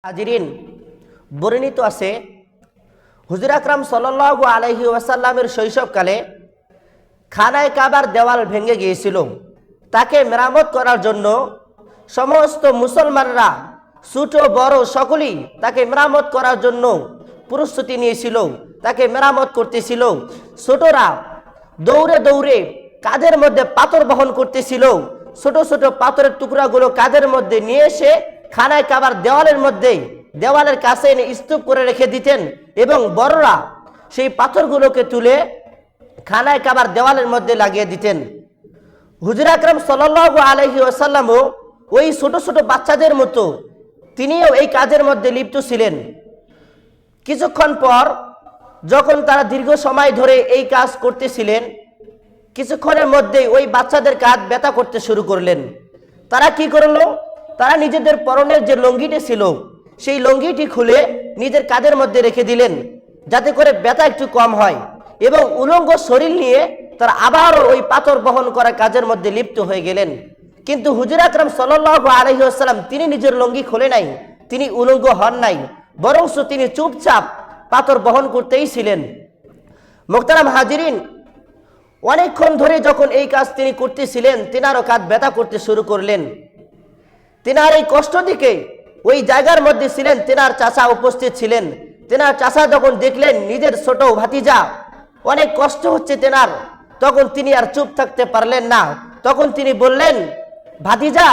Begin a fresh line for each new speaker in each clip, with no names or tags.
হাজিরিন, বর্ণিত আছে হুজুর আকরাম সাল্লাল্লাহু আলাইহি ওয়াসাল্লামের শৈশবকালে খানায়ে কাবার দেওয়াল ভেঙে গিয়েছিল। তাকে মেরামত করার জন্য সমস্ত মুসলমানরা ছোট বড় সকলেই তাকে মেরামত করার জন্য প্রস্তুতি নিয়েছিল, তাকে মেরামত করতেছিল। ছোটরা দৌড়ে দৌড়ে কাঁধের মধ্যে পাথর বহন করতেছিল। ছোট ছোট পাথরের টুকরাগুলো কাঁধের মধ্যে নিয়ে এসে খানায়ে কাবার দেওয়ালের কাছে এনে স্তূপ করে রেখে দিতেন এবং বড়রা সেই পাথরগুলোকে তুলে খানায়ে কাবার দেওয়ালের মধ্যে লাগিয়ে দিতেন। হুজুর আকরাম সাল্লাল্লাহু আলাইহি ওয়াসাল্লামও ওই ছোট ছোট বাচ্চাদের মতো তিনিও এই কাজের মধ্যে লিপ্ত ছিলেন। কিছুক্ষণ পর যখন তারা দীর্ঘ সময় ধরে এই কাজ করতেছিলেন, কিছুক্ষণের মধ্যেই ওই বাচ্চাদের কাঁধ ব্যথা করতে শুরু করলেন। তারা কি করলো? তারা নিজেদের পরনের যে লুঙ্গিটি ছিল সেই লুঙ্গিটি খুলে নিজের কাঁধের মধ্যে রেখে দিলেন যাতে করে ব্যথা একটু কম হয়, এবং উলঙ্গ শরীর নিয়ে তারা আবারও ওই পাথর বহন করা কাজের মধ্যে লিপ্ত হয়ে গেলেন। কিন্তু হুজুর আকরাম সাল্লাল্লাহু আলাইহি ওয়াসাল্লাম তিনি নিজের লুঙ্গি খোলে নাই, তিনি উলঙ্গ হন নাই, বরং তিনি চুপচাপ পাথর বহন করতেই ছিলেন। মুহতারাম হাজিরিন, অনেকক্ষণ ধরে যখন এই কাজ তিনি করতেছিলেন, তিনারও কাঁধ ব্যথা করতে শুরু করলেন। তিনার এই কষ্ট দিকে ওই জায়গার মধ্যে ছিলেন তিনার চাচা উপস্থিত ছিলেন। তিনার চাচা যখন দেখলেন নিজের ছোট ভাতিজা অনেক কষ্ট হচ্ছে তেনার, তখন তিনি আর চুপ থাকতে পারলেন না। তখন তিনি বললেন, ভাতিজা,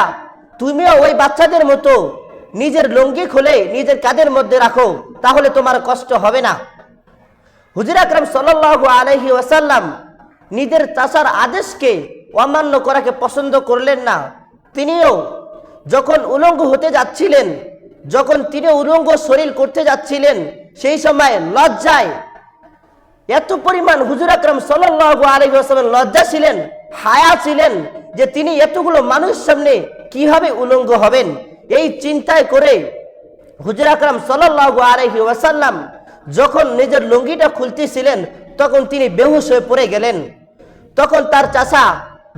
তুমিও ওই বাচ্চাদের মতো নিজের লুঙ্গি খুলে নিজের কাঁধের মধ্যে রাখো, তাহলে তোমার কষ্ট হবে না। হুজুর আকরাম সাল্লাল্লাহু আলাইহি ওয়াসাল্লাম নিজের চাচার আদেশকে অমান্য করাকে পছন্দ করলেন না। তিনিও যখন উলঙ্গ হতে যাচ্ছিলেন, যখন তিনি উলঙ্গ শরীর করতে যাচ্ছিলেন, সেই সময় লজ্জায় এত পরিমাণ হুজুর আকরাম সাল্লাল্লাহু আলাইহি ওয়াসাল্লাম লজ্জা ছিলেন, হায়া ছিলেন যে তিনি এতগুলো মানুষ সামনে কিভাবে উলঙ্গ হবেন। এই চিন্তায় করে হুজুর আকরাম সাল্লাল্লাহু আলাইহি ওয়াসাল্লাম যখন নিজের লুঙ্গিটা খুলতেছিলেন তখন তিনি বেহুশ হয়ে পড়ে গেলেন। তখন তার চাচা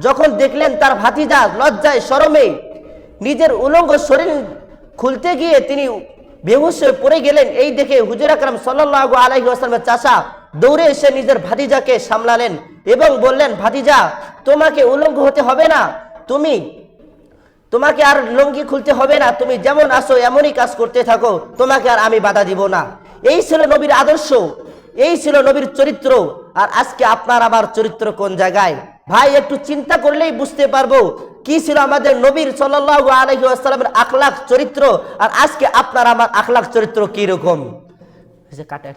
যখন দেখলেন তার ভাতিজা লজ্জায় শরমে নিজের উলঙ্গ শরীর খুলতে গিয়ে তিনি বেহুশ হয়ে পড়ে গেলেন, এই দেখে হুজুর আকরাম সাল্লাল্লাহু আলাইহি ওয়াসাল্লামের চাচা দৌড়ে এসে নিজের ভাতিজাকে সামলালেন এবং বললেন, ভাতিজা, তোমাকে উলঙ্গ হতে হবে না, তোমাকে আর লুঙ্গি খুলতে হবে না, তুমি যেমন আসো এমনই কাজ করতে থাকো, তোমাকে আর আমি বাধা দিব না। এই ছিল নবীর আদর্শ, এই ছিল নবীর চরিত্র। আর আজকে আপনার আমার চরিত্র কোন জায়গায়? ভাই, একটু চিন্তা করলেই বুঝতে পারবো কি ছিল আমাদের নবীর সাল্লাল্লাহু আলাইহি ওয়াসাল্লামের আখলাক চরিত্র, আর আজকে আপনার আমার আখলাক চরিত্র কি রকম। কাটা